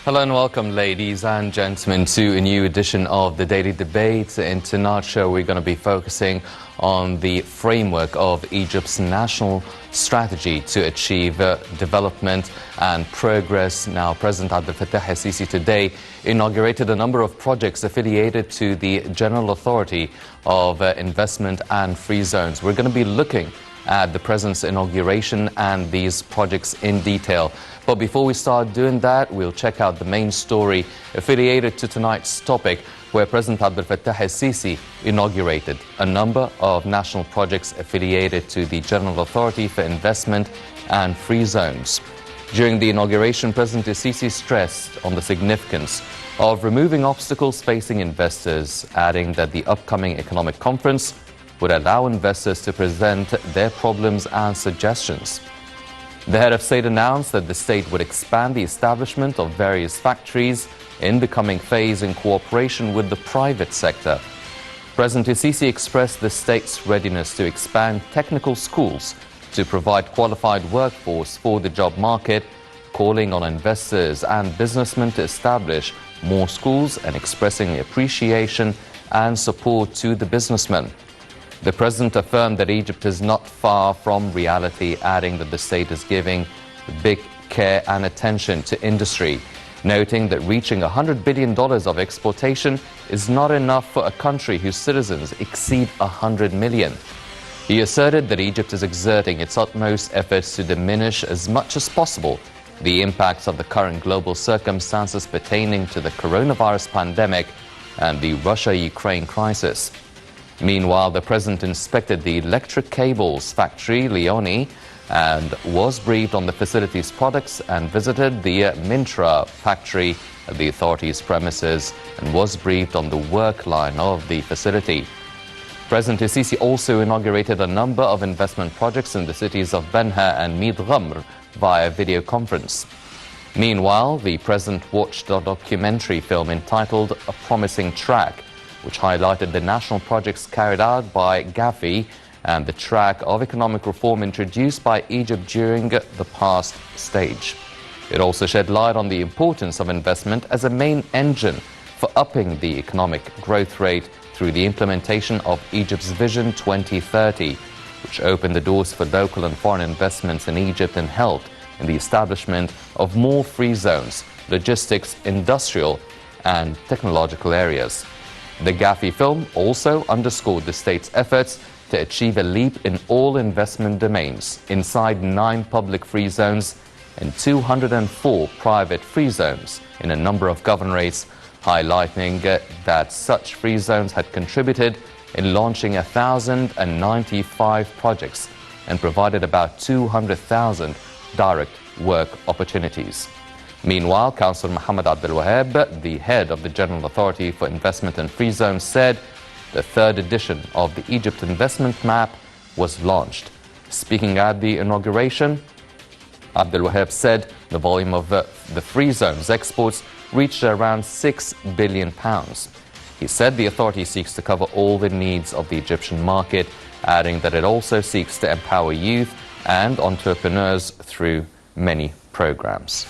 Hello and welcome, ladies and gentlemen, to a new edition of the Daily Debate. In tonight's show, we're going to be focusing on the framework of Egypt's national strategy to achieve development and progress. Now, President Abdel Fattah el-Sisi today inaugurated a number of projects affiliated to the General Authority of Investment and Free Zones. We're going to be looking at the President's inauguration and these projects in detail. But before we start doing that, we'll check out the main story affiliated to tonight's topic, where President Abdel Fattah el-Sisi inaugurated a number of national projects affiliated to the General Authority for Investment and Free Zones. During the inauguration, President el-Sisi stressed on the significance of removing obstacles facing investors, adding that the upcoming economic conference would allow investors to present their problems and suggestions. The head of state announced that the state would expand the establishment of various factories in the coming phase in cooperation with the private sector. President el-Sisi expressed the state's readiness to expand technical schools to provide qualified workforce for the job market, calling on investors and businessmen to establish more schools and expressing appreciation and support to the businessmen. The president affirmed that Egypt is not far from reality, adding that the state is giving big care and attention to industry, noting that reaching $100 billion of exportation is not enough for a country whose citizens exceed 100 million. He asserted that Egypt is exerting its utmost efforts to diminish as much as possible the impacts of the current global circumstances pertaining to the coronavirus pandemic and the Russia-Ukraine crisis. Meanwhile, the president inspected the electric cables factory, Leone, and was briefed on the facility's products, and visited the Mintra factory at the authority's premises and was briefed on the work line of the facility. President el-Sisi also inaugurated a number of investment projects in the cities of Benha and Mid Ghamr via video conference. Meanwhile, the president watched a documentary film entitled A Promising Track, which highlighted the national projects carried out by Gafi and the track of economic reform introduced by Egypt during the past stage. It also shed light on the importance of investment as a main engine for upping the economic growth rate through the implementation of Egypt's Vision 2030, which opened the doors for local and foreign investments in Egypt and helped in the establishment of more free zones, logistics, industrial and technological areas. The Gafi film also underscored the state's efforts to achieve a leap in all investment domains inside 9 public free zones and 204 private free zones in a number of governorates, highlighting that such free zones had contributed in launching 1,095 projects and provided about 200,000 direct work opportunities. Meanwhile, Councillor Mohammed Abdel Wahab, the head of the General Authority for Investment and Free Zones, said the 3rd edition of the Egypt Investment Map was launched. Speaking at the inauguration, Abdel Wahab said the volume of the Free Zones exports reached around £6 billion. He said the authority seeks to cover all the needs of the Egyptian market, adding that it also seeks to empower youth and entrepreneurs through many programs.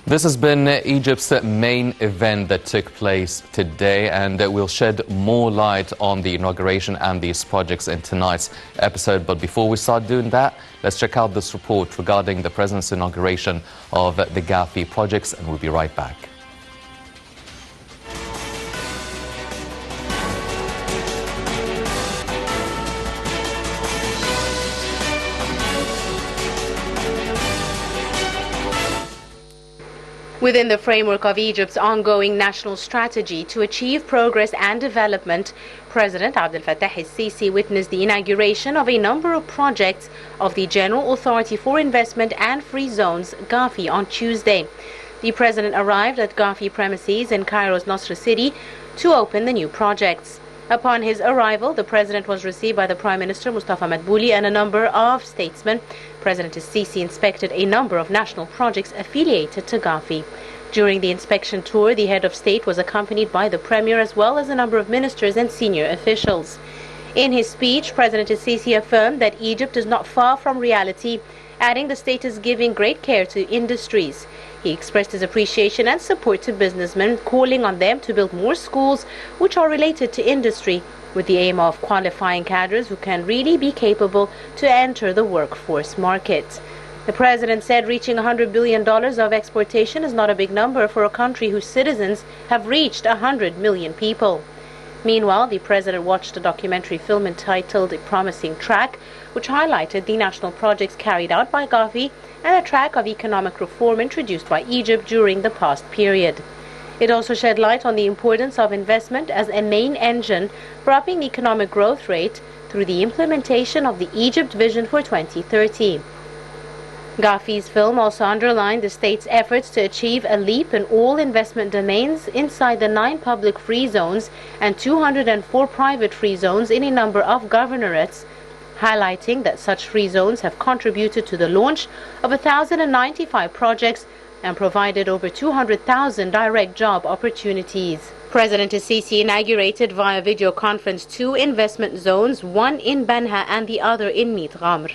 This has been Egypt's main event that took place today, and we'll shed more light on the inauguration and these projects in tonight's episode. But before we start doing that, let's check out this report regarding the President's inauguration of the Gafi projects, and we'll be right back. Within the framework of Egypt's ongoing national strategy to achieve progress and development, President Abdel Fattah el-Sisi witnessed the inauguration of a number of projects of the General Authority for Investment and Free Zones, Gafi, on Tuesday. The president arrived at Gafi premises in Cairo's Nasr City to open the new projects. Upon his arrival, the president was received by the Prime Minister Mostafa and a number of statesmen. President Sisi inspected a number of national projects affiliated to Gafi. During the inspection tour, the head of state was accompanied by the premier as well as a number of ministers and senior officials. In his speech, President Sisi affirmed that Egypt is not far from reality, adding the state is giving great care to industries. He expressed his appreciation and support to businessmen, calling on them to build more schools which are related to industry, with the aim of qualifying cadres who can really be capable to enter the workforce market. The president said reaching $100 billion of exportation is not a big number for a country whose citizens have reached 100 million people. Meanwhile, the president watched a documentary film entitled A Promising Track, which highlighted the national projects carried out by Gafi and a track of economic reform introduced by Egypt during the past period. It also shed light on the importance of investment as a main engine for upping the economic growth rate through the implementation of the Egypt Vision for 2030. Gafi's film also underlined the state's efforts to achieve a leap in all investment domains inside the 9 public free zones and 204 private free zones in a number of governorates, highlighting that such free zones have contributed to the launch of 1,095 projects and provided over 200,000 direct job opportunities. President Sisi inaugurated via video conference 2 investment zones, one in Banha and the other in Mit Ghamr.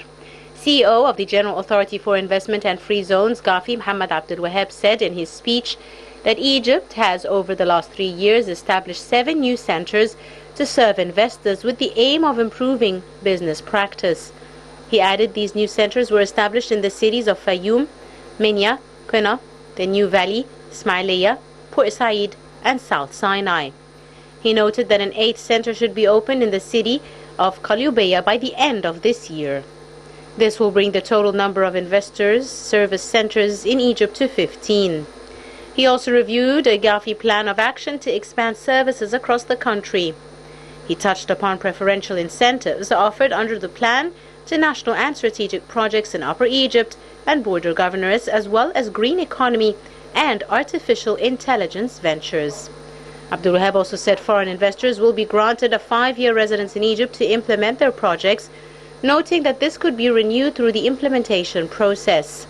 CEO of the General Authority for Investment and Free Zones, Gafi Mohammed Abdul Wahab, said in his speech that Egypt has over the last 3 years established 7 new centers to serve investors with the aim of improving business practice. He added these new centers were established in the cities of Fayoum, Minya, Quna, the New Valley, Ismailia, Port Said, and South Sinai. He noted that an 8th center should be opened in the city of Qalyubaya by the end of this year. This will bring the total number of investors service centers in Egypt to 15. He also reviewed a Gafi plan of action to expand services across the country. He touched upon preferential incentives offered under the plan to national and strategic projects in Upper Egypt and border governorates, as well as green economy and artificial intelligence ventures. Abdul Wahab also said foreign investors will be granted a 5-year residence in Egypt to implement their projects, noting that this could be renewed through the implementation process.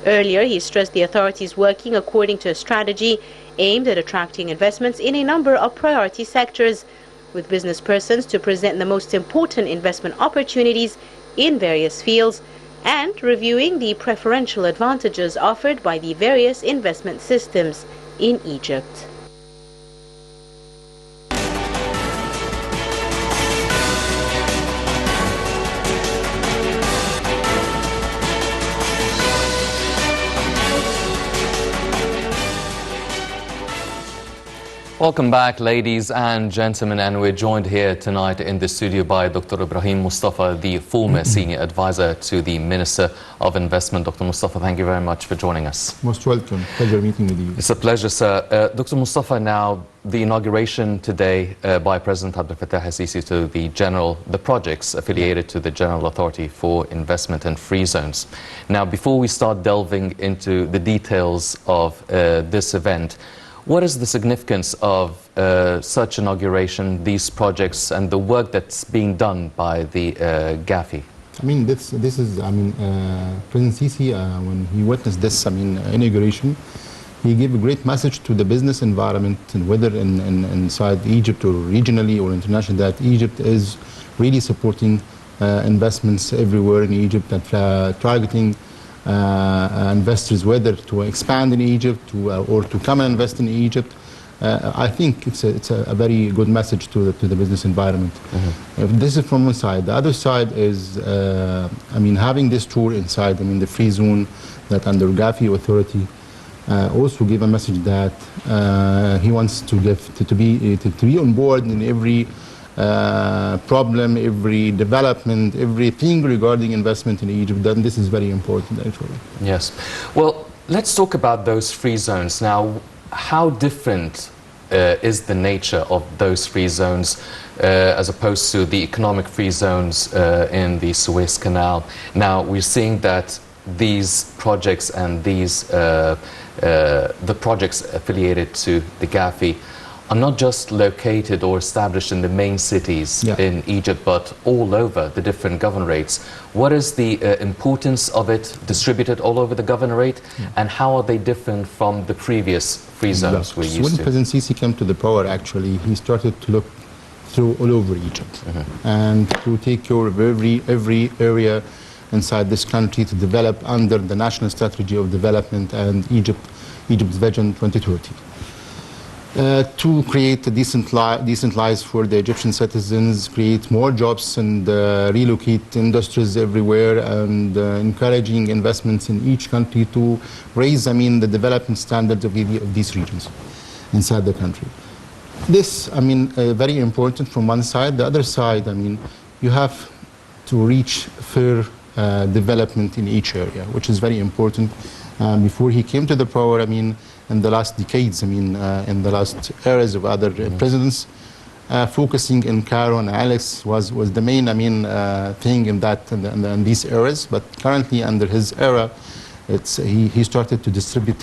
Earlier, he stressed the authorities working according to a strategy aimed at attracting investments in a number of priority sectors, with business persons to present the most important investment opportunities in various fields and reviewing the preferential advantages offered by the various investment systems in Egypt. Welcome back, ladies and gentlemen, and we're joined here tonight in the studio by Dr. Ibrahim Mostafa, the former senior advisor to the Minister of Investment. Dr. Mostafa, thank you very much for joining us. Most welcome. Pleasure meeting with you. It's a pleasure, sir. Dr. Mostafa, now the inauguration today by President Abdel Fattah al-Sisi to the projects affiliated to the General Authority for Investment and Free Zones. Now, before we start delving into the details of this event, what is the significance of such inauguration, these projects, and the work that's being done by the Gafi? I mean, this is, President Sisi, when he witnessed this, inauguration, he gave a great message to the business environment, and whether inside Egypt or regionally or internationally, that Egypt is really supporting investments everywhere in Egypt, that targeting investors, whether to expand in Egypt or to come and invest in Egypt. I think it's a very good message to the business environment. This is from one side. The other side is, having this tour inside, the free zone that under Gafi authority, also give a message that he wants to give to be on board in every problem, every development, everything regarding investment in Egypt. Then this is very important, actually. Yes. Well, let's talk about those free zones now. How different is the nature of those free zones as opposed to the economic free zones in the Suez Canal? Now, we're seeing that these projects and the projects affiliated to the Gafi are not just located or established in the main cities in Egypt, but all over the different governorates. What is the importance of it distributed all over the governorate, and how are they different from the previous free zones we're used to? When President Sisi came to the power, actually, he started to look through all over Egypt and to take care of every area inside this country to develop under the National Strategy of Development and Egypt's Vision 2030. To create a decent lives for the Egyptian citizens, create more jobs and relocate industries everywhere, and encouraging investments in each country to raise, the development standards of these regions inside the country. This, very important from one side. The other side, you have to reach fair development in each area, which is very important. Before he came to the power, in the last decades, in the last eras of other presidents, focusing in Cairo and Alex was the main, thing in these eras. But currently, under his era, he started to distribute,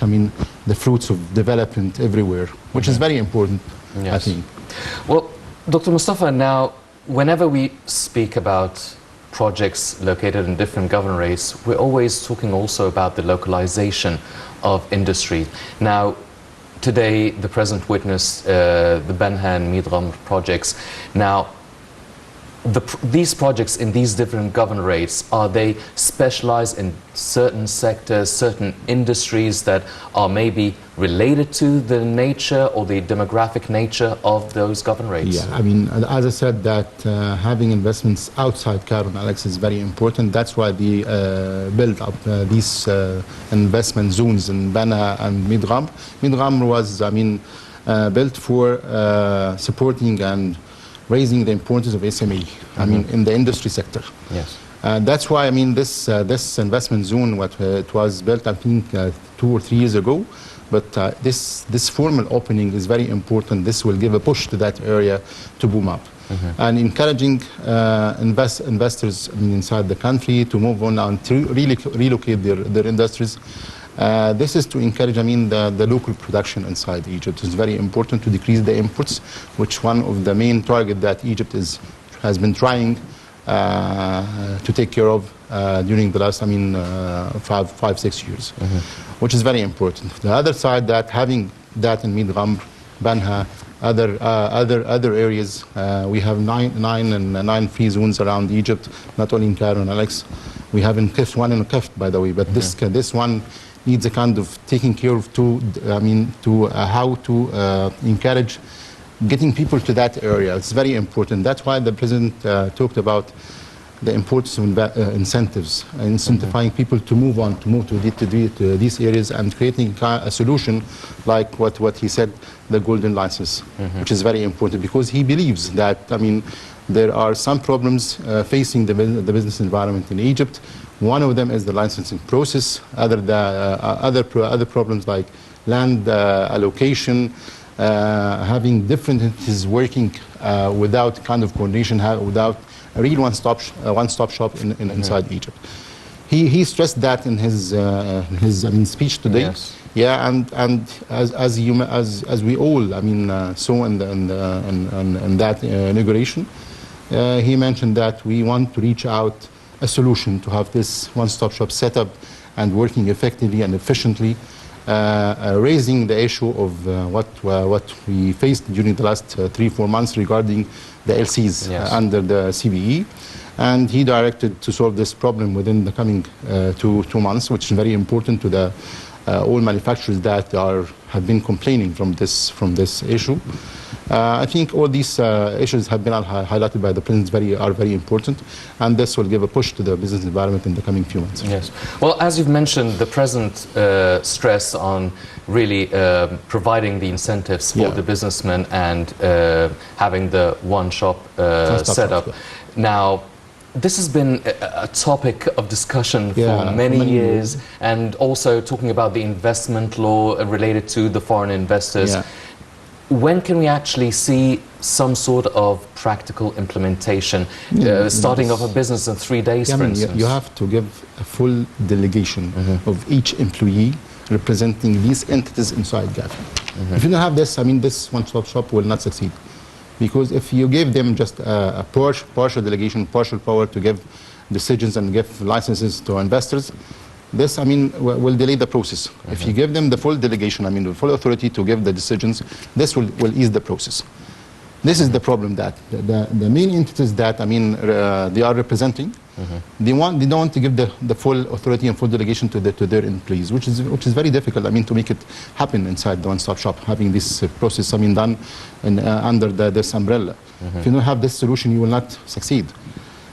the fruits of development everywhere, which is very important, I think. Well, Dr. Mostafa, now, whenever we speak about projects located in different governorates, we're always talking also about the localization of industry. Now, today the President witnessed the Benha and Midram projects. Now, these projects in these different governorates, are they specialized in certain sectors, certain industries that are maybe related to the nature or the demographic nature of those governorates? Yeah, as I said, that having investments outside Cairo and Alex is very important. That's why they built up these investment zones in Benha and Midram. Midram was, built for supporting and raising the importance of SME, in the industry sector. Yes. That's why, this investment zone, it was built, I think, 2 or 3 years ago. But this formal opening is very important. This will give a push to that area to boom up. And encouraging investors inside the country to move on and to relocate their industries. This is to encourage, the local production inside Egypt. It's very important to decrease the imports, which one of the main target that Egypt has been trying to take care of during the last, 5-6 years, which is very important. The other side, that having that in Midram, Benha, other areas, we have nine free zones around Egypt, not only in Cairo and Alex. We have in Kif, one in Kif, by the way, but this one needs a kind of taking care of how to encourage getting people to that area. It's very important. That's why the president talked about the importance of incentives, incentivizing people to move to these areas and creating a solution like what he said, the golden license, which is very important, because he believes that, there are some problems facing the business environment in Egypt. One of them is the licensing process. Other problems like land allocation, having different entities working without kind of coordination, without a real one-stop shop inside Egypt. He stressed that in his speech today. Yes. Yeah, and as we all saw in that inauguration, he mentioned that we want to reach out a solution to have this one-stop shop set up and working effectively and efficiently, raising the issue of what we faced during the last 3-4 months regarding the LCs under the CBE. And he directed to solve this problem within the coming 2 months, which is very important to the all manufacturers that have been complaining from this issue. I think all these issues have been highlighted by the president, are very important, and this will give a push to the business environment in the coming few months. Yes. Well, as you've mentioned, the president stressed on really providing the incentives for the businessmen and having the one-shop setup. Now, this has been a topic of discussion for many years, and also talking about the investment law related to the foreign investors. Yeah. When can we actually see some sort of practical implementation, starting off a business in 3 days, for instance? You have to give a full delegation of each employee representing these entities inside GAFI. If you don't have this, I mean, this one-stop shop will not succeed. Because if you give them just a partial delegation, partial power to give decisions and give licenses to investors, this, I mean, will delay the process. If you give them the full delegation, I mean, the full authority to give the decisions, this will ease the process. This is the problem, that the main entities that, I mean, they are representing, they don't want to give the full authority and full delegation to their employees, which is very difficult, I mean, to make it happen inside the one-stop shop, having this process, I mean, done under this umbrella. If you don't have this solution, you will not succeed.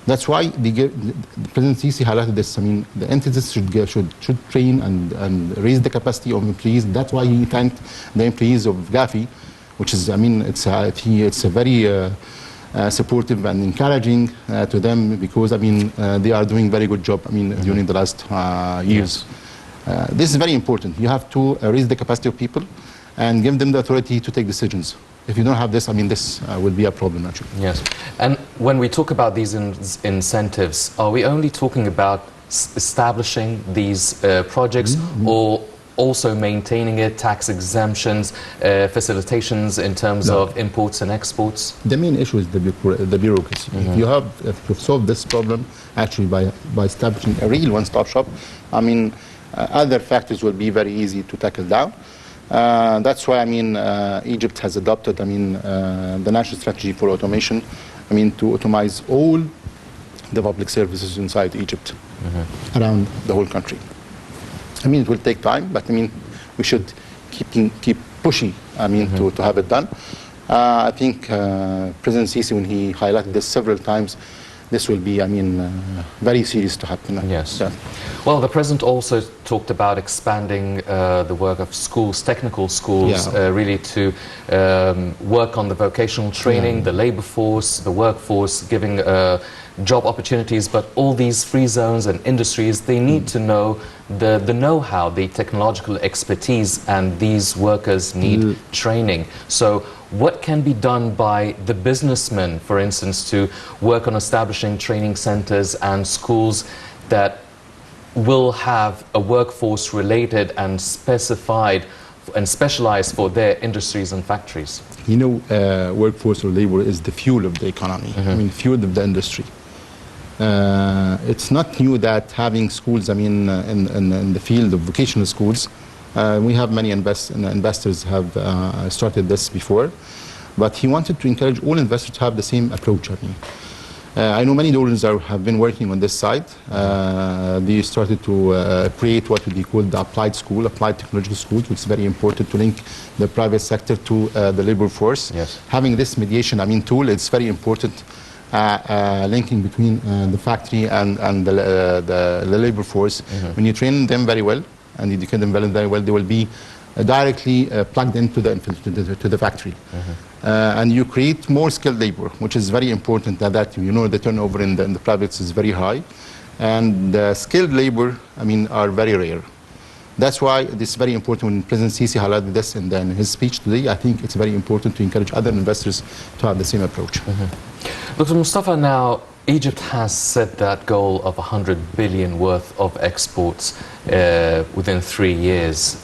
That's why the President Sisi highlighted this. I mean, the entities should train and raise the capacity of employees. That's why he thanked the employees of Gafi, which is, I mean, it's a very supportive and encouraging to them, because, I mean, they are doing very good job, I mean, during the last years. This is very important. You have to raise the capacity of people and give them the authority to take decisions. If you don't have this, I mean, this will be a problem, actually. Yes. And when we talk about these incentives, are we only talking about establishing these projects, or also maintaining it, tax exemptions, facilitations in terms of imports and exports? The main issue is the bureaucracy. If you've solved this problem, actually, by establishing a real one-stop shop, I mean, other factors will be very easy to tackle down. That's why, I mean, Egypt has adopted, I mean, the national strategy for automation, I mean, to automize all the public services inside Egypt, around the whole country. I mean, it will take time, but, I mean, we should keep pushing, I mean, to have it done. I think President Sisi, when he highlighted this several times, this will be, I mean, very serious to happen. Yes. Yeah. Well, the President also talked about expanding the work of schools, technical schools, really to work on the vocational training, the labor force, the workforce, giving job opportunities. But all these free zones and industries, they need to know the know-how, the technological expertise, and these workers need training. So what can be done by the businessmen, for instance, to work on establishing training centers and schools that will have a workforce related and specified and specialized for their industries and factories? You know, workforce or labor is the fuel of the economy, I mean, fuel of the industry. It's not new that having schools, I mean, in the field of vocational schools, we have many investors have started this before, but he wanted to encourage all investors to have the same approach. I mean, I know many donors have been working on this side. They started to create what we call the applied technological schools, which is very important to link the private sector to the labor force. Yes. Having this mediation, I mean, tool, it's very important. Linking between the factory and the labor force. When you train them very well and educate them very well, they will be directly plugged into the factory. And you create more skilled labor, which is very important. That you know, the turnover in the private is very high, and the skilled labor, I mean, are very rare. That's why it's very important. When President Sisi highlighted this in his speech today, I think it's very important to encourage other investors to have the same approach. Dr. Mostafa, now Egypt has set that goal of 100 billion worth of exports within 3 years.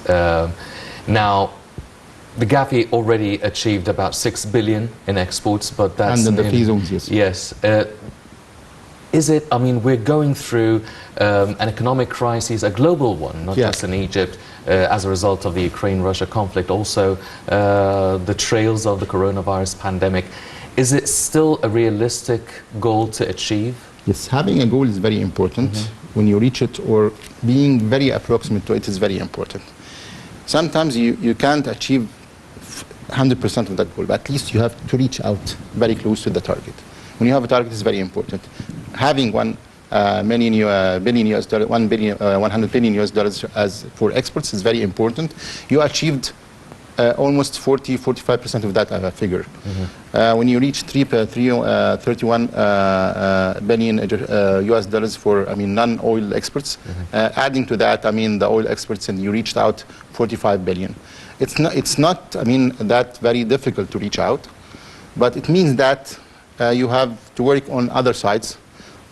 Now, the Gafi already achieved about 6 billion in exports, but that's... And in the free zones, yes. Yes. Is it, I mean, we're going through an economic crisis, a global one, not just in Egypt, as a result of the Ukraine-Russia conflict, also the trails of the coronavirus pandemic. Is it still a realistic goal to achieve? Yes, having a goal is very important. When you reach it, or being very approximate to it, is very important. Sometimes you can't achieve 100% of that goal, but at least you have to reach out very close to the target. When you have a target, it's very important. Having $100 billion as for exports is very important. You achieved almost 40-45% of that figure. When you reach 31 billion US dollars for, I mean, non-oil exports, adding to that, I mean, the oil exports, and you reached out 45 billion. It's not, I mean, that very difficult to reach out, but it means that you have to work on other sides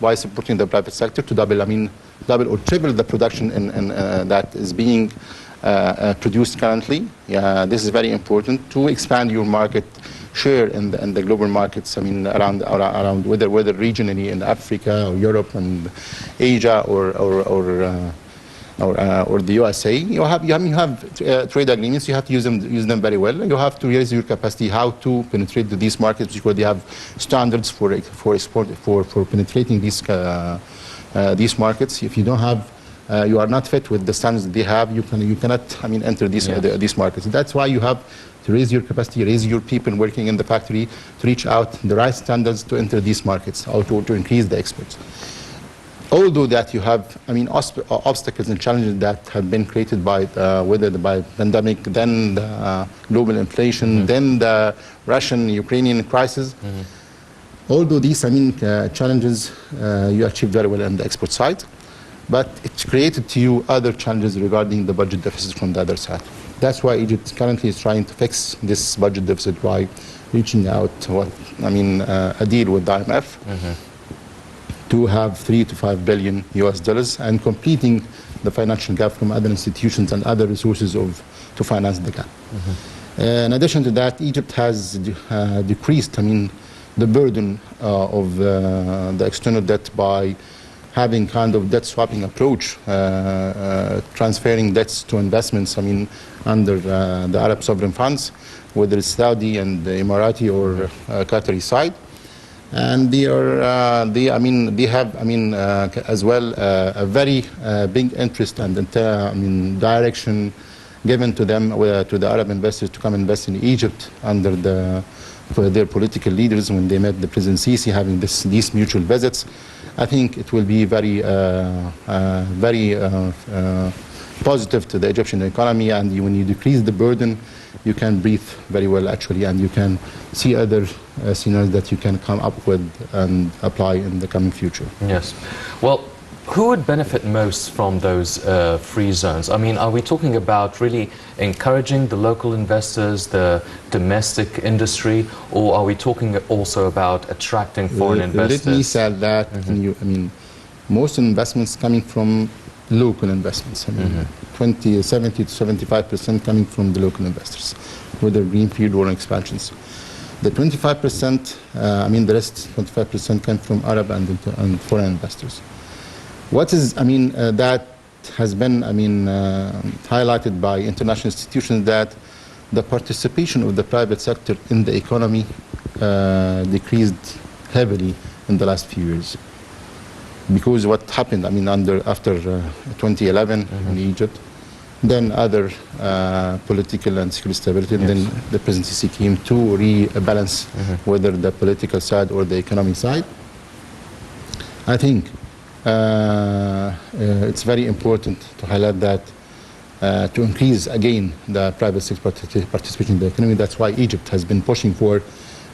by supporting the private sector to double or triple the production that is being produced currently. This is very important to expand your market share in the global markets. I mean, around whether regionally in Africa or Europe and Asia or the USA. You have trade agreements. You have to use them very well. You have to raise your capacity how to penetrate these markets, because they have standards for export for penetrating these markets. If you don't have you are not fit with the standards that they have, you cannot enter these markets. That's why you have to raise your capacity, raise your people working in the factory to reach out the right standards to enter these markets or to increase the exports. Although that you have obstacles and challenges that have been created by whether by pandemic, then the global inflation, then the Russian-Ukrainian crisis. Although these challenges you achieved very well on the export side, but it created to you other challenges regarding the budget deficit from the other side. That's why Egypt currently is trying to fix this budget deficit by reaching out to a deal with the IMF to have 3 to 5 billion US dollars and completing the financial gap from other institutions and other resources to finance the gap. In addition to that, Egypt has decreased the burden of the external debt by having kind of debt swapping approach, transferring debts to investments, under the Arab sovereign funds, whether it's Saudi and the Emirati or Qatari side. And they have as well a very big interest and direction given to them, to the Arab investors, to come invest in Egypt under their political leaders when they met the President Sisi, having these mutual visits. I think it will be very positive to the Egyptian economy, and when you decrease the burden, you can breathe very well actually, and you can see other scenarios that you can come up with and apply in the coming future. Yes. Well, who would benefit most from those free zones? I mean, are we talking about really encouraging the local investors, the domestic industry, or are we talking also about attracting foreign investors? Let me say that most investments coming from local investments. 70 to 75% coming from the local investors, whether greenfield or expansions. The 25%, the rest 25% come from Arab and foreign investors. What is, that has been, highlighted by international institutions, that the participation of the private sector in the economy decreased heavily in the last few years. Because what happened, after 2011 in Egypt, then other political and security stability, and then the President Sisi came to rebalance whether the political side or the economic side. I think it's very important to highlight that to increase again the private sector participation in the economy. That's why Egypt has been pushing for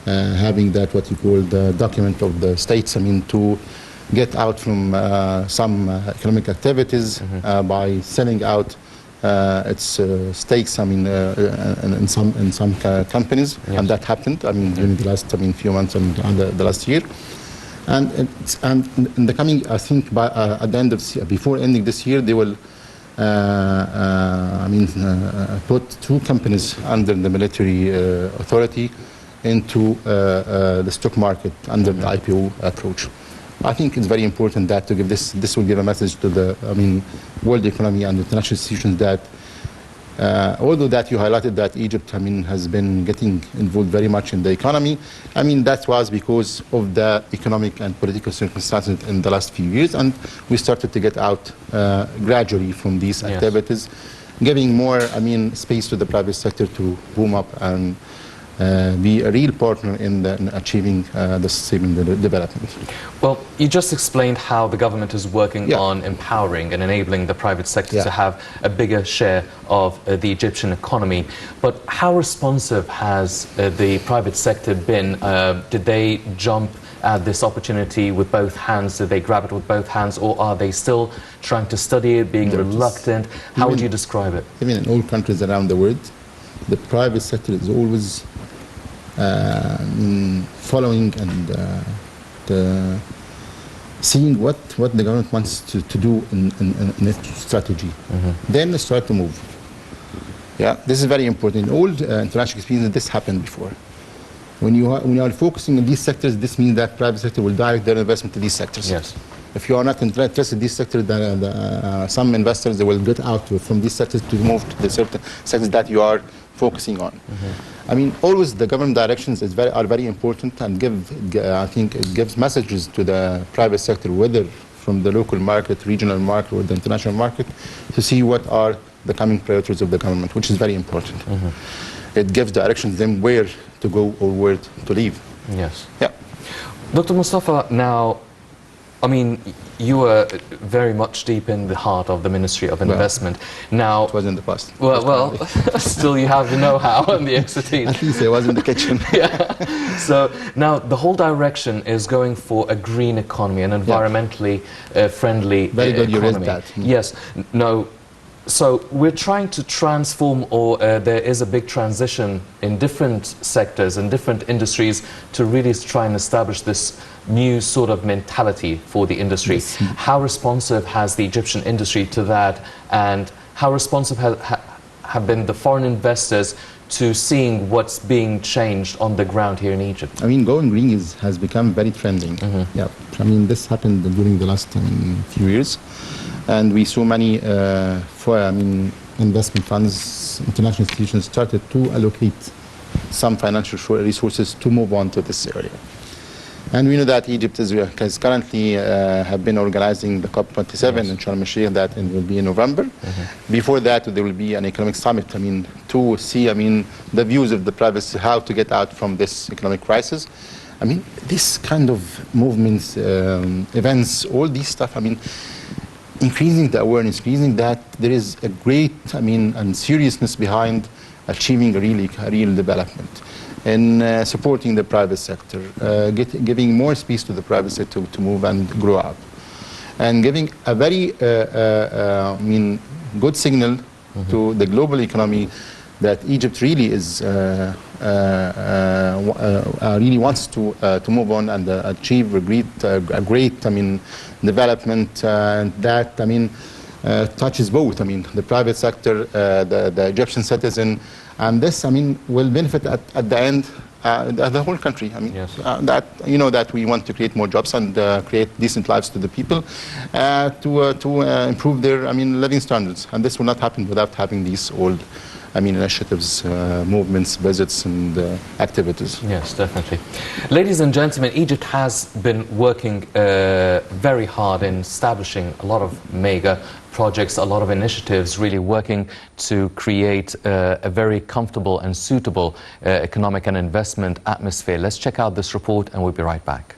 having that what you call the document of the states, to get out from some economic activities by selling out its stakes in some companies, and that happened during the last few months and the last year. And in the coming, I think by at the end of before ending this year, they will put 2 companies under the military authority into the stock market under the IPO approach. I think it's very important that to give this will give a message to the world economy and international institutions that although that you highlighted that Egypt has been getting involved very much in the economy, that was because of the economic and political circumstances in the last few years, and we started to get out gradually from these activities, giving more space to the private sector to boom up and be a real partner in achieving the sustainable development. Well, you just explained how the government is working on empowering and enabling the private sector to have a bigger share of the Egyptian economy. But how responsive has the private sector been? Did they jump at this opportunity with both hands? Did they grab it with both hands, or are they still trying to study it, being reluctant? How would you describe it? In all countries around the world, the private sector is always following and seeing what the government wants to do in its strategy. Then they start to move. Yeah, this is very important. In all international experience, this happened before. When you are focusing on these sectors, this means that private sector will direct their investment to these sectors. Yes. If you are not interested in these sectors, then some investors, they will get out from these sectors to move to the certain sectors that you are focusing on. I mean, always the government directions are very important and I think it gives messages to the private sector, whether from the local market, regional market, or the international market, to see what are the coming priorities of the government, which is very important. It gives directions to them where to go or where to leave. Yes. Yeah. Dr. Mostafa, now, I mean, you were very much deep in the heart of the Ministry of Investment. Now, it was in the past. Well, still you have the know-how and the expertise. At least I was in the kitchen. Yeah. So now the whole direction is going for a green economy, an environmentally friendly very good, economy. you raised that. Yes. No. So we're trying to transform, or there is a big transition in different sectors and different industries to really try and establish this new sort of mentality for the industry. Yes. How responsive has the Egyptian industry to that, and how responsive have been the foreign investors to seeing what's being changed on the ground here in Egypt? I mean, going green has become very trending. Yeah. I mean, this happened during the last few years. And we saw many investment funds, international institutions started to allocate some financial resources to move on to this area. And we know that Egypt is currently have been organizing the COP27 in Sharm el-Sheikh, that will be in November. Before that, there will be an economic summit, to see, the views of the private, how to get out from this economic crisis. I mean, this kind of movements, events, all these stuff, increasing the awareness, increasing that there is a great, and seriousness behind achieving a real development, and supporting the private sector, giving more space to the private sector to move and grow up, and giving a very, good signal to the global economy that Egypt really is really wants to move on and achieve a great development that touches both the private sector, the Egyptian citizen, and this will benefit at the end the whole country. Yes. That that we want to create more jobs and create decent lives to the people, to improve their living standards, and this will not happen without having these old initiatives, movements, visits, and activities. Yes, definitely. Ladies and gentlemen, Egypt has been working very hard in establishing a lot of mega projects, a lot of initiatives, really working to create a very comfortable and suitable economic and investment atmosphere. Let's check out this report and we'll be right back.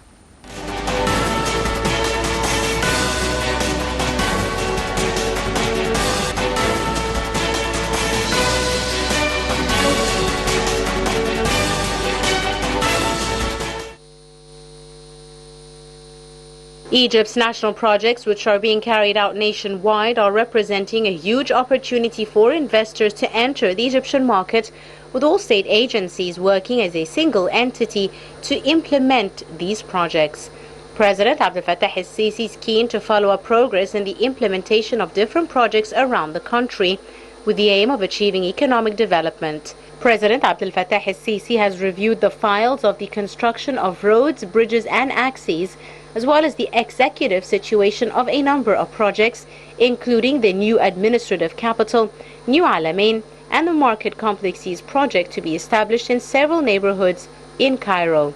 Egypt's national projects, which are being carried out nationwide, are representing a huge opportunity for investors to enter the Egyptian market, with all state agencies working as a single entity to implement these projects. President Abdel Fattah el-Sisi is keen to follow up progress in the implementation of different projects around the country, with the aim of achieving economic development. President Abdel Fattah el-Sisi has reviewed the files of the construction of roads, bridges and axes, as well as the executive situation of a number of projects, including the new administrative capital, New Alamein, and the market complexes project to be established in several neighborhoods in Cairo.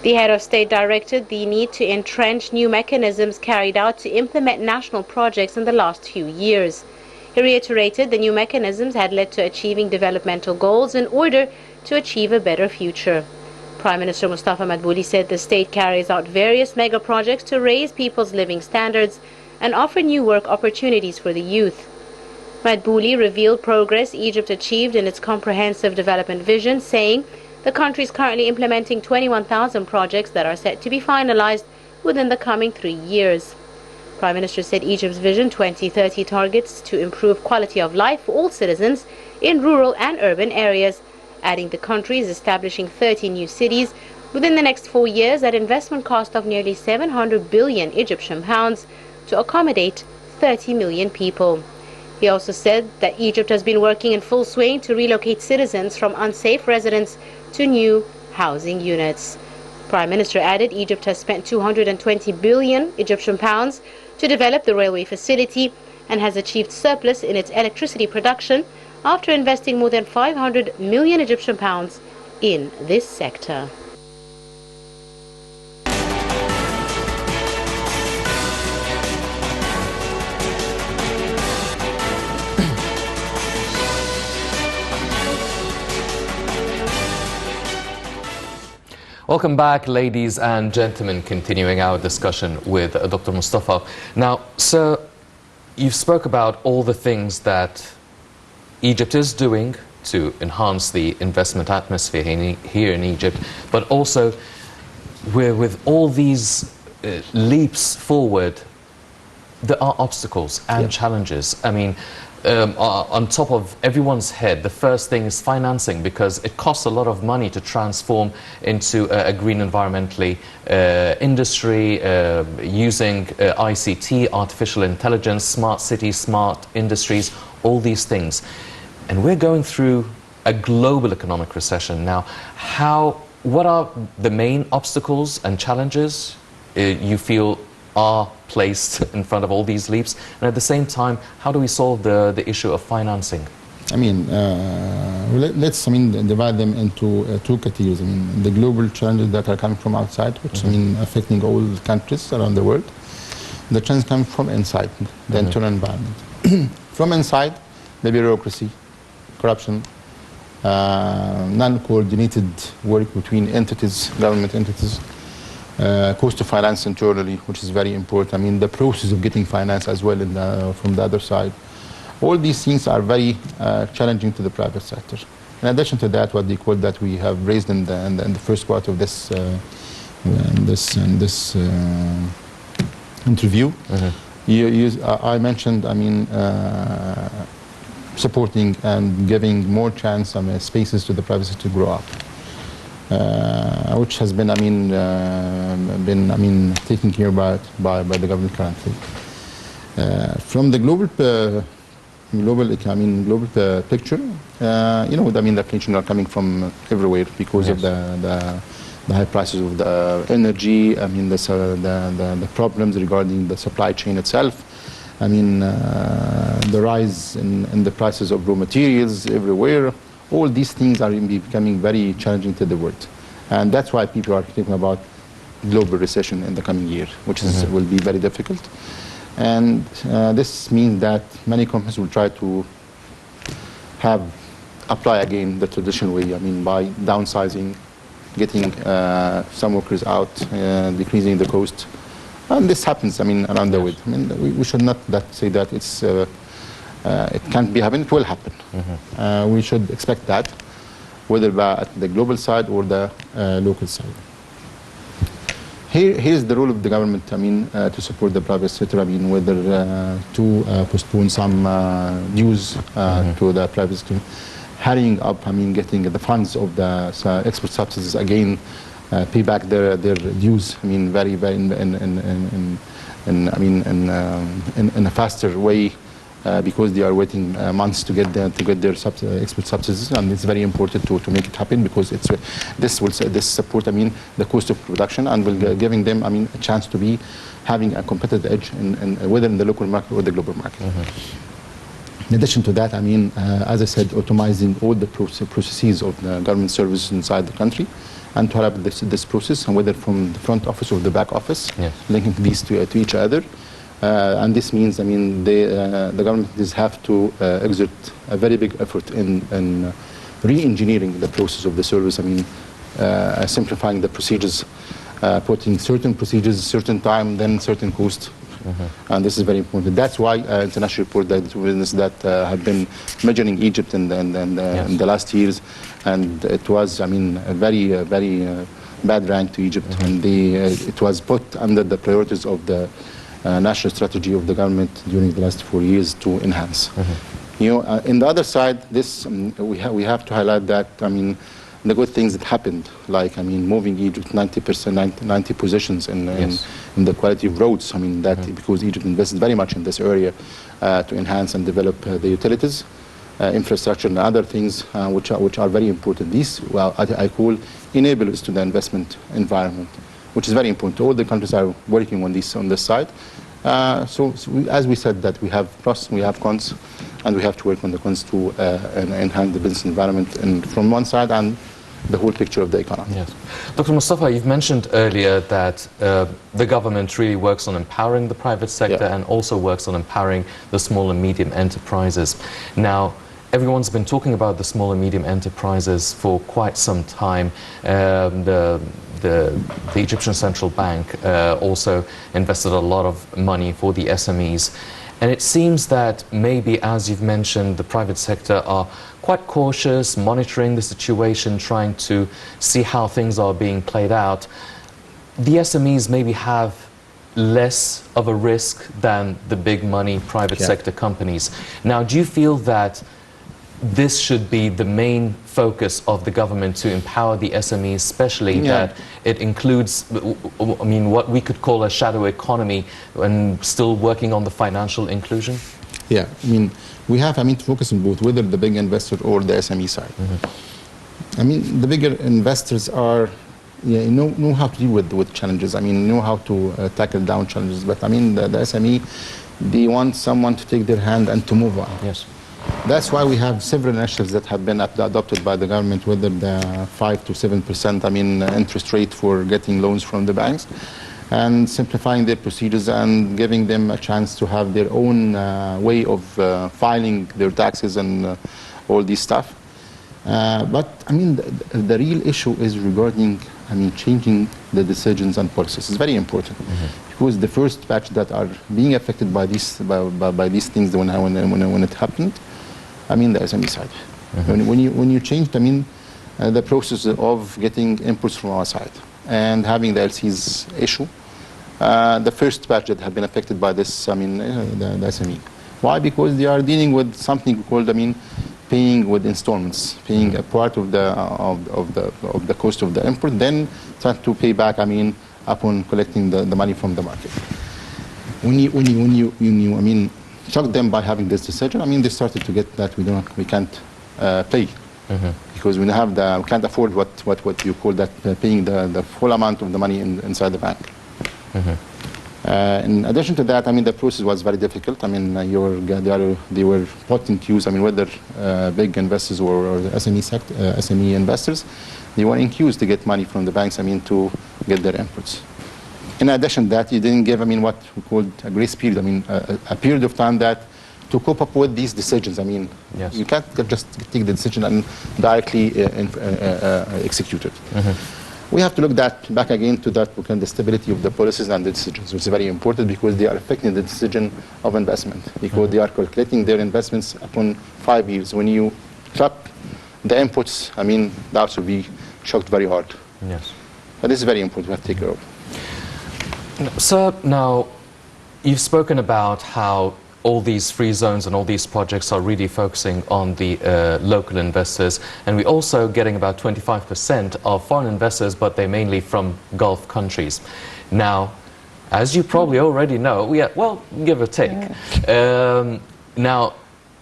The head of state directed the need to entrench new mechanisms carried out to implement national projects in the last few years. He reiterated the new mechanisms had led to achieving developmental goals in order to achieve a better future. Prime Minister Mostafa said the state carries out various mega projects to raise people's living standards and offer new work opportunities for the youth. Madbouli revealed progress Egypt achieved in its comprehensive development vision, saying the country is currently implementing 21,000 projects that are set to be finalized within the coming 3 years. Prime Minister said Egypt's Vision 2030 targets to improve quality of life for all citizens in rural and urban areas, adding the country is establishing 30 new cities within the next 4 years at investment cost of nearly 700 billion Egyptian pounds to accommodate 30 million people. He also said that Egypt has been working in full swing to relocate citizens from unsafe residence to new housing units. Prime Minister added Egypt has spent 220 billion Egyptian pounds to develop the railway facility and has achieved surplus in its electricity production after investing more than 500 million Egyptian pounds in this sector. Welcome back, ladies and gentlemen, continuing our discussion with Dr. Mostafa. Now, sir, you've spoke about all the things that Egypt is doing to enhance the investment atmosphere here in Egypt, but also with all these leaps forward, there are obstacles and challenges. I mean, on top of everyone's head, the first thing is financing, because it costs a lot of money to transform into a green environmentally industry, using ICT, artificial intelligence, smart cities, smart industries, all these things. And we're going through a global economic recession now. What are the main obstacles and challenges you feel are placed in front of all these leaps? And at the same time, how do we solve the issue of financing? I mean, let's divide them into two categories. I mean, the global challenges that are coming from outside, which affecting all countries around the world. The challenges coming from inside, the internal environment. From inside, the bureaucracy, corruption, non-coordinated work between entities, government entities, cost of finance internally, which is very important. I mean, the process of getting finance as well from the other side. All these things are very challenging to the private sector. In addition to that, what they call that we have raised in the first part of this interview, I mentioned, I mean, supporting and giving more chance, spaces to the private sector to grow up. Which has been, taken care by the government currently. From the global picture, the pensions are coming from everywhere because of the high prices of the energy. The problems regarding the supply chain itself. The rise in the prices of raw materials everywhere. All these things are becoming very challenging to the world. And that's why people are thinking about global recession in the coming year, which will be very difficult. And this means that many companies will try to apply again the traditional way, by downsizing, getting some workers out, decreasing the cost. And this happens, around the world. We should not say that it can't be happen. It will happen. We should expect that, whether at the global side or the local side. Here's the role of the government. To support the private sector. Whether to postpone some dues to the private sector, hurrying up. Getting the funds of the export subsidies again, pay back their dues. Very in a faster way. Because they are waiting months to get their export subsidies, and it's very important to make it happen, because this support the cost of production, and will giving them a chance to be having a competitive edge whether in the local market or the global market. In addition to that, as I said, automizing all the processes of the government services inside the country, and to help this process, and whether from the front office or the back office, linking these to each other. And this means, the government have to exert a very big effort in re-engineering the process of the service. Simplifying the procedures, putting certain procedures, certain time, then certain cost. And this is very important. That's why international report that have been measuring Egypt in the last years, and it was, a very bad rank to Egypt, and it was put under the priorities of the national strategy of the government during the last 4 years to enhance. In the other side, this we have to highlight that the good things that happened, like, I mean, moving Egypt 90%, 90 positions in the quality of roads. I mean, that because Egypt invested very much in this area to enhance and develop the utilities, infrastructure and other things which are very important. These, well, I call enablers to the investment environment, which is very important. All the countries are working on this side. So as we said, that we have pros, we have cons, and we have to work on the cons to enhance the business environment, and from one side and the whole picture of the economy. Yes. Dr. Mostafa, you've mentioned earlier that the government really works on empowering the private sector and also works on empowering the small and medium enterprises. Now, everyone's been talking about the small and medium enterprises for quite some time. The Egyptian Central Bank also invested a lot of money for the SMEs. And it seems that maybe, as you've mentioned, the private sector are quite cautious, monitoring the situation, trying to see how things are being played out. The SMEs maybe have less of a risk than the big money private sector companies. Now, do you feel that this should be the main focus of the government, to empower the SMEs, especially that it includes, I mean, what we could call a shadow economy, and still working on the financial inclusion? Yeah, I mean, we have, to focus on both, whether the big investor or the SME side. I mean, the bigger investors are, know how to deal with challenges. I mean, know how to tackle down challenges. But I mean, the SME, they want someone to take their hand and to move on. Yes. That's why we have several initiatives that have been adopted by the government, whether the 5 to 7% interest rate for getting loans from the banks, and simplifying their procedures and giving them a chance to have their own way of filing their taxes and all this stuff. But I mean, the real issue is regarding, changing the decisions and policies. It's very important because the first batch that are being affected by these things when it happened, the SME side. When you changed, the process of getting inputs from our side and having the LC's issue, the first batch that have been affected by this, the SME. Why? Because they are dealing with something called, paying with installments, paying a part of the cost of the import, then try to pay back, upon collecting the money from the market. When you shock them by having this decision, they started to get that we can't pay because we can't afford what you call that paying the full amount of the money inside the bank. In addition to that, the process was very difficult. They were put in queues. Whether big investors or SME investors, they were in queues to get money from the banks. To get their inputs. In addition to that, you didn't give, what we called a grace period. A period of time that to cope up with these decisions. You can't just take the decision and directly execute it. We have to look back again to the stability of the policies and the decisions, which is very important because they are affecting the decision of investment, because they are calculating their investments upon 5 years. When you trap the inputs, that will be shocked very hard. Yes. But this is very important. We have to take care of. Sir, now you've spoken about how all these free zones and all these projects are really focusing on the local investors, and we're also getting about 25% of foreign investors, but they're mainly from Gulf countries. Now, as you probably already know, give or take. Now,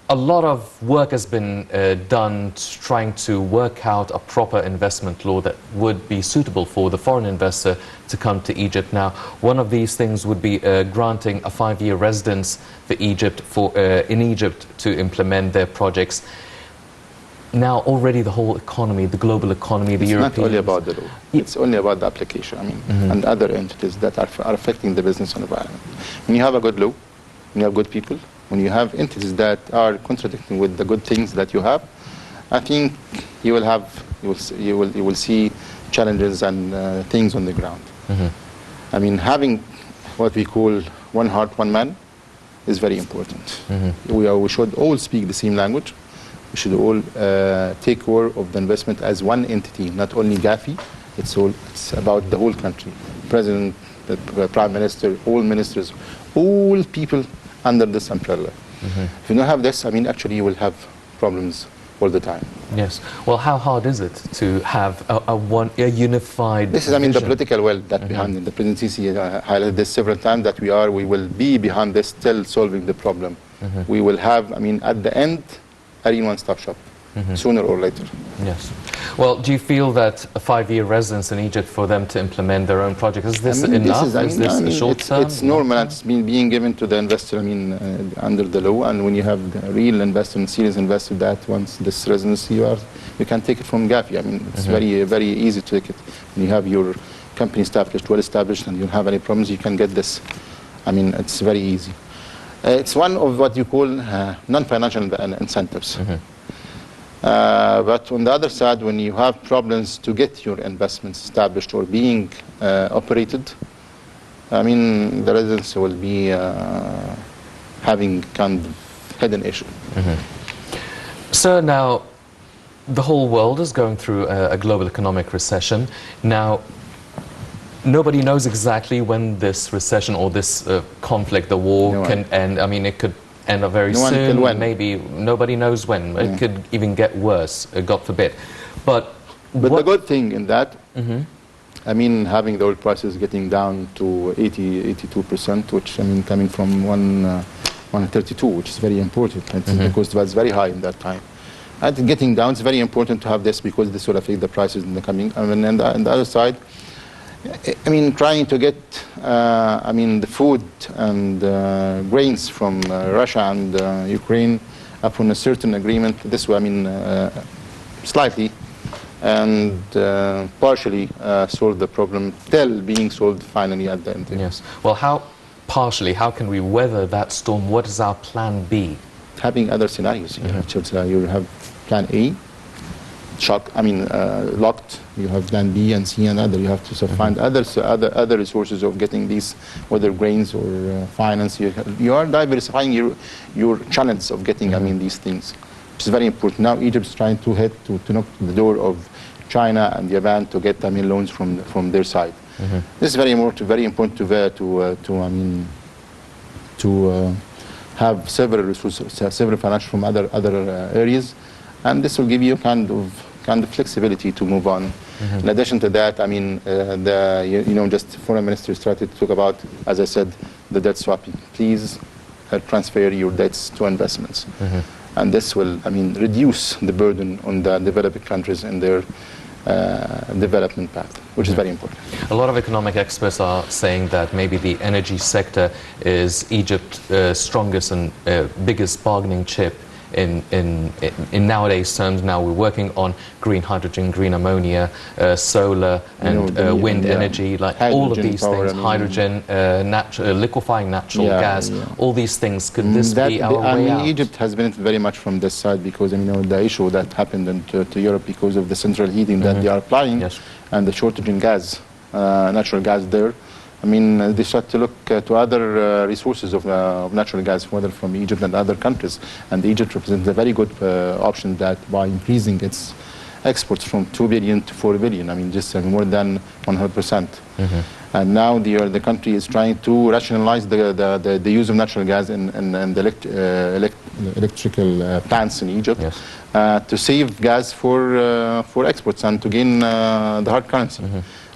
a lot of work has been done trying to work out a proper investment law that would be suitable for the foreign investor to come to Egypt. Now, one of these things would be granting a 5-year residence for Egypt in Egypt to implement their projects. Now, already the whole economy, the global economy, the European... It's not only about the law. It's only about the application, and other entities that are affecting the business environment. When you have a good law, when you have good people, when you have entities that are contradicting with the good things that you have, I think you will see challenges and things on the ground. Having what we call one heart, one man is very important. We should all speak the same language. We should all take care of the investment as one entity, not only GAFI. It's about the whole country. President, the Prime Minister, all ministers, all people under this umbrella. If you don't have this, actually you will have problems all the time. Yes. Well, how hard is it to have a unified This is, I mean, the vision? political will that behind it. The President Sisi highlighted this several times that we will be behind this, still solving the problem. We will have, I mean, at the end, a real one-stop shop, sooner or later. Yes. Well, do you feel that a 5-year residence in Egypt for them to implement their own project, is this enough? Is this short term? It's normal, and it's been being given to the investor, I mean, under the law. And when you have the real investor and serious investor that wants this residency, you can take it from Gafi. I mean, it's very easy to take it. When you have your company established, well established, and you don't have any problems, you can get this. I mean, it's very easy. It's one of what you call non-financial incentives. But on the other side, when you have problems to get your investments established or being operated, I mean, the residents will be having kind of hidden issue. So now, the whole world is going through a global economic recession. Now, nobody knows exactly when this recession or this conflict, the war, can end. I mean, it could end up very soon, maybe. Nobody knows when. It could even get worse, God forbid. But the good thing in that, I mean, having the oil prices getting down to 82%, which, I mean, coming from 132, which is very important, because it was very high in that time. And getting down, it's very important to have this, because this will affect the prices in the coming. I mean, and the other side, I mean, trying to get, I mean, the food and grains from Russia and Ukraine upon a certain agreement. This way, I mean, slightly and partially solve the problem, till being solved finally at the end. Yes. Well, how can we weather that storm? What is our plan B? Having other scenarios. You have plan A. Locked. You have plan B and C and other. You have to find other resources of getting these, whether grains or finance. You are diversifying your channels of getting, I mean, these things, which is very important. Now Egypt is trying to knock on the door of China and Japan to get, I mean, loans from their side. This is very important to have several resources, several financial from other areas, and this will give you kind of flexibility to move on. In addition to that, I mean, just foreign minister started to talk about, as I said, the debt swapping. Please transfer your debts to investments, and this will, I mean, reduce the burden on the developing countries in their development path, which is very important. A lot of economic experts are saying that maybe the energy sector is Egypt's strongest and biggest bargaining chip in nowadays terms. Now we're working on green hydrogen, green ammonia, solar and wind energy, like all of these things, hydrogen, liquefying natural gas, all these things. Could this be our way out? Egypt has benefited very much from this side, because the issue that happened to Europe because of the central heating that they are applying, and the shortage in gas, natural gas there. I mean, they start to look to other resources of natural gas, whether from Egypt and other countries. And Egypt represents a very good option that by increasing its exports from 2 billion to 4 billion, I mean, just more than 100%. And now the country is trying to rationalize the use of natural gas in the electrical plants in Egypt, to save gas for exports and to gain the hard currency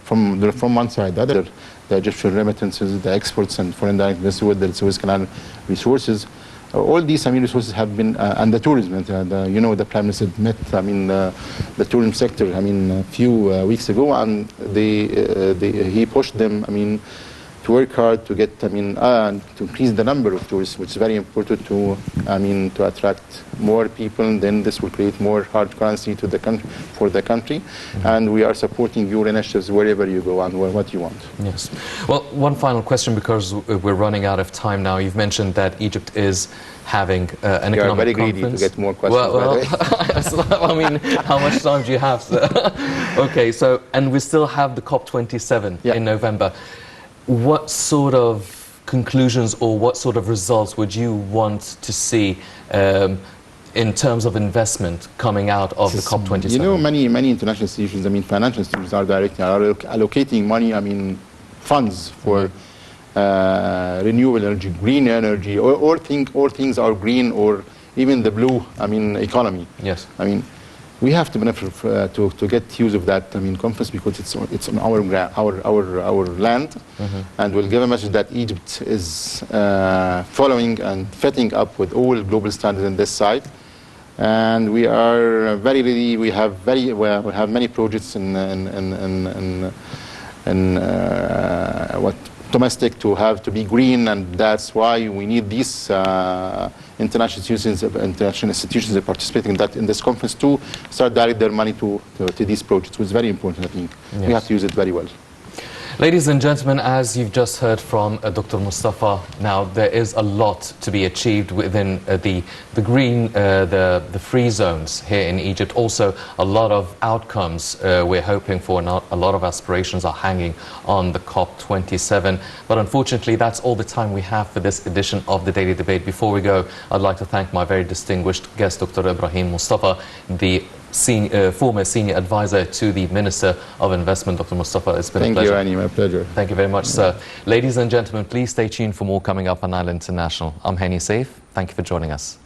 from one side. The other, the Egyptian remittances, the exports and foreign direct investment, the Suez Canal resources, all these, I mean, resources have been, and the tourism, the Prime Minister met, I mean, the tourism sector, I mean, a few weeks ago, and he pushed them, I mean, to work hard to get, I mean, to increase the number of tourists, which is very important to, I mean, to attract more people. And then this will create more hard currency to the country, for the country. And we are supporting your initiatives wherever you go and what you want. Yes. Well, one final question, because we're running out of time now. You've mentioned that Egypt is having an economic conference. You are very greedy to get more questions. Well, I mean, how much time do you have, sir? Okay, so, and we still have the COP27 in November. What sort of conclusions or what sort of results would you want to see in terms of investment coming out of the COP27? You know, many international institutions, I mean, financial institutions are allocating money, I mean, funds for renewable energy, green energy, or things are green or even the blue, economy. Yes. I mean, we have to benefit to get use of that, conference, because it's on our land, and will give a message that Egypt is following and fitting up with all global standards in this side. And we are very ready. We have many projects in domestic to be green, and that's why we need these international institutions that participating in this conference to start direct their money to these projects, which is very important. I think we have to use it very well. Ladies and gentlemen, as you've just heard from Dr. Mostafa, now there is a lot to be achieved within the green, the free zones here in Egypt. Also, a lot of outcomes we're hoping for, and a lot of aspirations are hanging on the COP27. But unfortunately, that's all the time we have for this edition of the Daily Debate. Before we go, I'd like to thank my very distinguished guest, Dr. Ibrahim Mostafa, the former senior advisor to the Minister of Investment. Dr. Mostafa, it's been a pleasure. Thank you, Annie. My pleasure. Thank you very much, sir. Ladies and gentlemen, please stay tuned for more coming up on Nile International. I'm Henny Saif. Thank you for joining us.